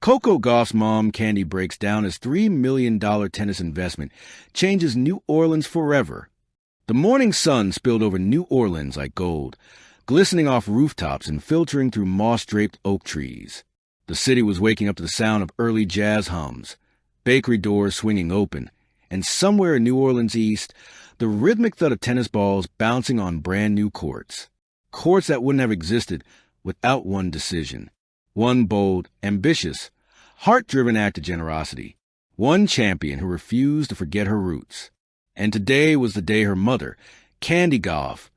Coco Gauff's mom, Candi, breaks down his $3 million tennis investment changes New Orleans forever. The morning sun spilled over New Orleans like gold, glistening off rooftops and filtering through moss-draped oak trees. The city was waking up to the sound of early jazz hums, bakery doors swinging open, and somewhere in New Orleans East, the rhythmic thud of tennis balls bouncing on brand-new courts. Courts that wouldn't have existed without one decision. One bold, ambitious, heart-driven act of generosity. One champion who refused to forget her roots. And today was the day her mother, Coco Gauff,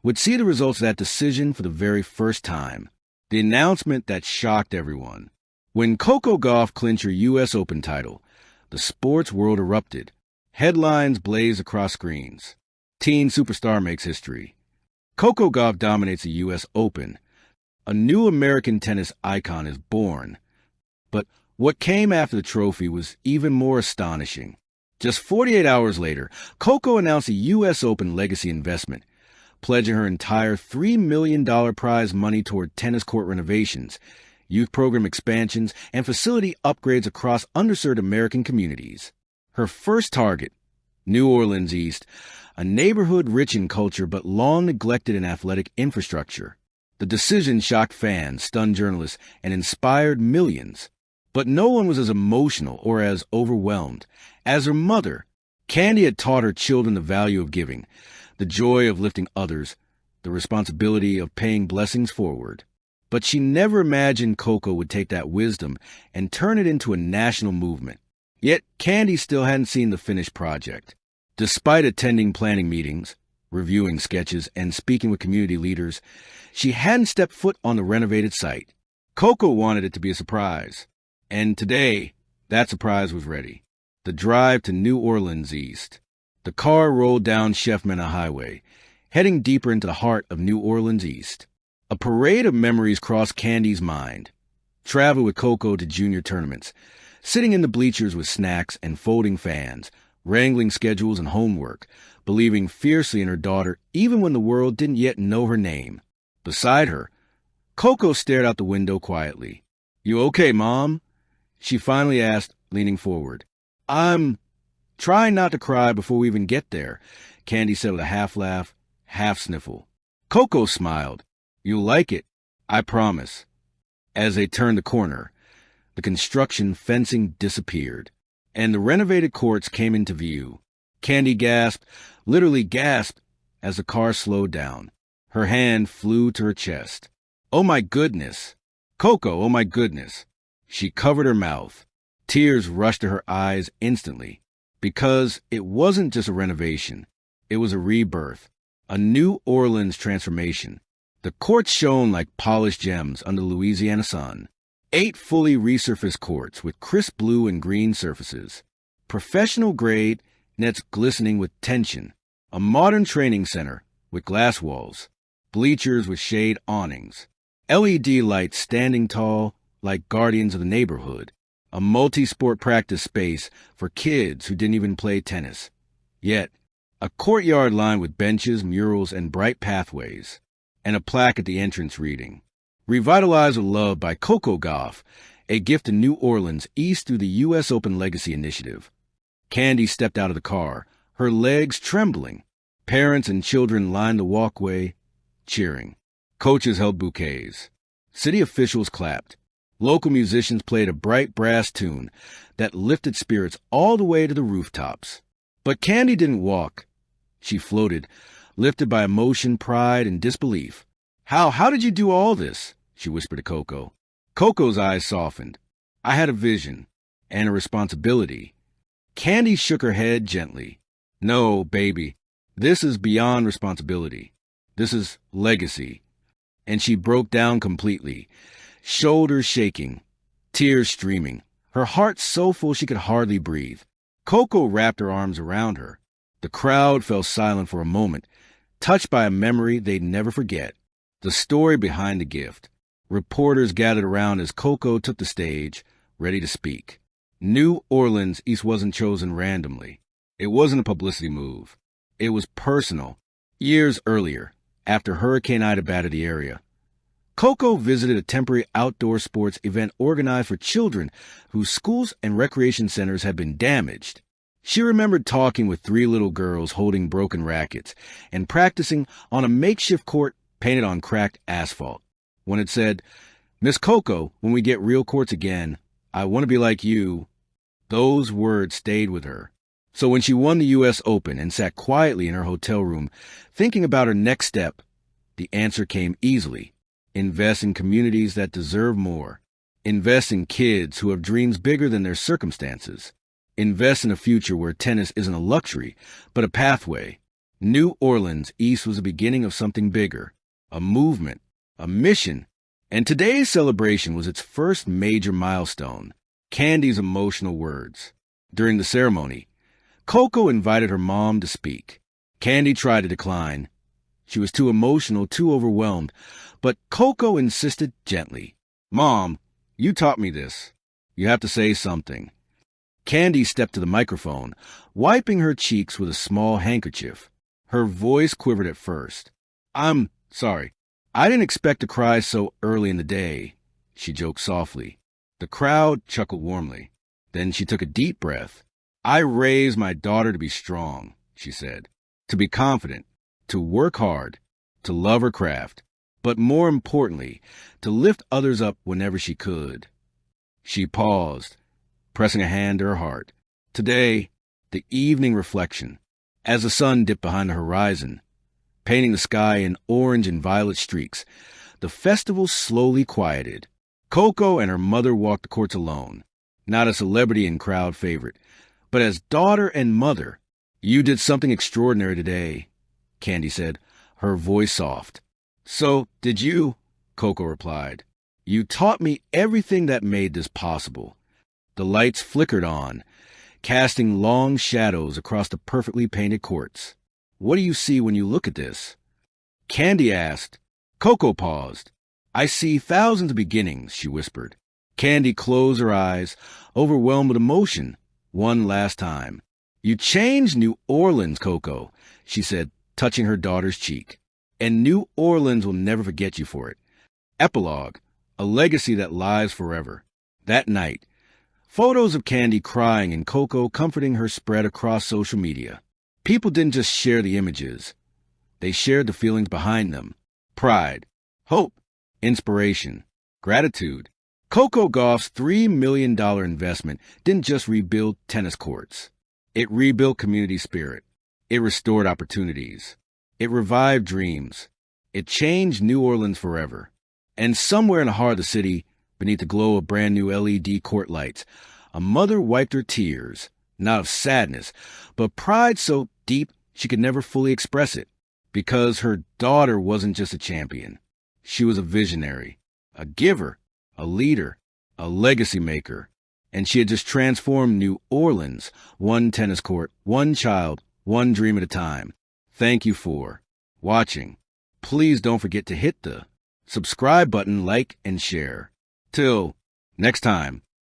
would see the results of that decision for the very first time. The announcement that shocked everyone. When Coco Gauff clinched her U.S. Open title, the sports world erupted. Headlines blazed across screens. Teen superstar makes history. Coco Gauff dominates the U.S. Open. A new American tennis icon is born. But what came after the trophy was even more astonishing. Just 48 hours later, Coco announced a U.S. Open legacy investment, pledging her entire $3 million prize money toward tennis court renovations, youth program expansions, and facility upgrades across underserved American communities. Her first target, New Orleans East, a neighborhood rich in culture but long neglected in athletic infrastructure. The decision shocked fans, stunned journalists, and inspired millions. But no one was as emotional or as overwhelmed as her mother. Candi had taught her children the value of giving, the joy of lifting others, the responsibility of paying blessings forward. But she never imagined Coco would take that wisdom and turn it into a national movement. Yet Candi still hadn't seen the finished project. Despite attending planning meetings, reviewing sketches, and speaking with community leaders, she hadn't stepped foot on the renovated site. Coco wanted it to be a surprise. And today, that surprise was ready. The drive to New Orleans East. The car rolled down Chef Mena Highway, heading deeper into the heart of New Orleans East. A parade of memories crossed Candi's mind. Travel with Coco to junior tournaments, sitting in the bleachers with snacks and folding fans, wrangling schedules and homework, believing fiercely in her daughter even when the world didn't yet know her name. Beside her, Coco stared out the window quietly. "You okay, Mom?" she finally asked, leaning forward. "I'm trying not to cry before we even get there," Candi said with a half laugh, half sniffle. Coco smiled. "You'll like it, I promise." As they turned the corner, the construction fencing disappeared, and the renovated courts came into view. Candi gasped, literally gasped, as the car slowed down. Her hand flew to her chest. "Oh my goodness! Coco, oh my goodness!" She covered her mouth. Tears rushed to her eyes instantly, because it wasn't just a renovation. It was a rebirth, a New Orleans transformation. The courts shone like polished gems under the Louisiana sun. 8 fully resurfaced courts with crisp blue and green surfaces. Professional grade, nets glistening with tension. A modern training center with glass walls. Bleachers with shade awnings. LED lights standing tall like guardians of the neighborhood. A multi-sport practice space for kids who didn't even play tennis. Yet, a courtyard lined with benches, murals, and bright pathways. And a plaque at the entrance reading, "Revitalized with Love by Coco Gauff, a gift to New Orleans East through the U.S. Open Legacy Initiative." Candi stepped out of the car, her legs trembling. Parents and children lined the walkway, cheering. Coaches held bouquets. City officials clapped. Local musicians played a bright brass tune that lifted spirits all the way to the rooftops. But Candi didn't walk. She floated, lifted by emotion, pride, and disbelief. How did you do all this?" she whispered to Coco. Coco's eyes softened. "I had a vision and a responsibility." Candi shook her head gently. "No, baby, this is beyond responsibility. This is legacy." And she broke down completely, shoulders shaking, tears streaming, her heart so full she could hardly breathe. Coco wrapped her arms around her. The crowd fell silent for a moment, touched by a memory they'd never forget. The story behind the gift. Reporters gathered around as Coco took the stage, ready to speak. New Orleans East wasn't chosen randomly. It wasn't a publicity move. It was personal. Years earlier, after Hurricane Ida battered the area, Coco visited a temporary outdoor sports event organized for children whose schools and recreation centers had been damaged. She remembered talking with 3 little girls holding broken rackets and practicing on a makeshift court painted on cracked asphalt. One had said, "Miss Coco, when we get real courts again, I want to be like you." Those words stayed with her. So when she won the U.S. Open and sat quietly in her hotel room, thinking about her next step, the answer came easily. Invest in communities that deserve more. Invest in kids who have dreams bigger than their circumstances. Invest in a future where tennis isn't a luxury, but a pathway. New Orleans East was the beginning of something bigger, a movement, a mission. And today's celebration was its first major milestone. Candi's emotional words. During the ceremony, Coco invited her mom to speak. Candi tried to decline. She was too emotional, too overwhelmed, but Coco insisted gently. "Mom, you taught me this. You have to say something." Candi stepped to the microphone, wiping her cheeks with a small handkerchief. Her voice quivered at first. "I'm sorry. I didn't expect to cry so early in the day," she joked softly. The crowd chuckled warmly. Then she took a deep breath. "I raised my daughter to be strong," she said, "to be confident, to work hard, to love her craft, but more importantly, to lift others up whenever she could." She paused, pressing a hand to her heart. Today, the evening reflection, as the sun dipped behind the horizon, painting the sky in orange and violet streaks, the festival slowly quieted. Coco and her mother walked the courts alone, not a celebrity and crowd favorite, but as daughter and mother. "You did something extraordinary today," Candi said, her voice soft. "So did you," Coco replied. "You taught me everything that made this possible." The lights flickered on, casting long shadows across the perfectly painted courts. "What do you see when you look at this?" Candi asked. Coco paused. "I see thousands of beginnings," she whispered. Candi closed her eyes, overwhelmed with emotion, one last time. "You changed New Orleans, Coco," she said, touching her daughter's cheek. "And New Orleans will never forget you for it." Epilogue, a legacy that lives forever. That night, photos of Candi crying and Coco comforting her spread across social media. People didn't just share the images. They shared the feelings behind them. Pride, hope, inspiration, gratitude. Coco Gauff's $3 million investment didn't just rebuild tennis courts. It rebuilt community spirit. It restored opportunities. It revived dreams. It changed New Orleans forever. And somewhere in the heart of the city, beneath the glow of brand new LED court lights, a mother wiped her tears, not of sadness, but pride so deep she could never fully express it. Because her daughter wasn't just a champion. She was a visionary, a giver, a leader, a legacy maker. And she had just transformed New Orleans, one tennis court, one child, one dream at a time. Thank you for watching. Please don't forget to hit the subscribe button, like, and share. Till next time.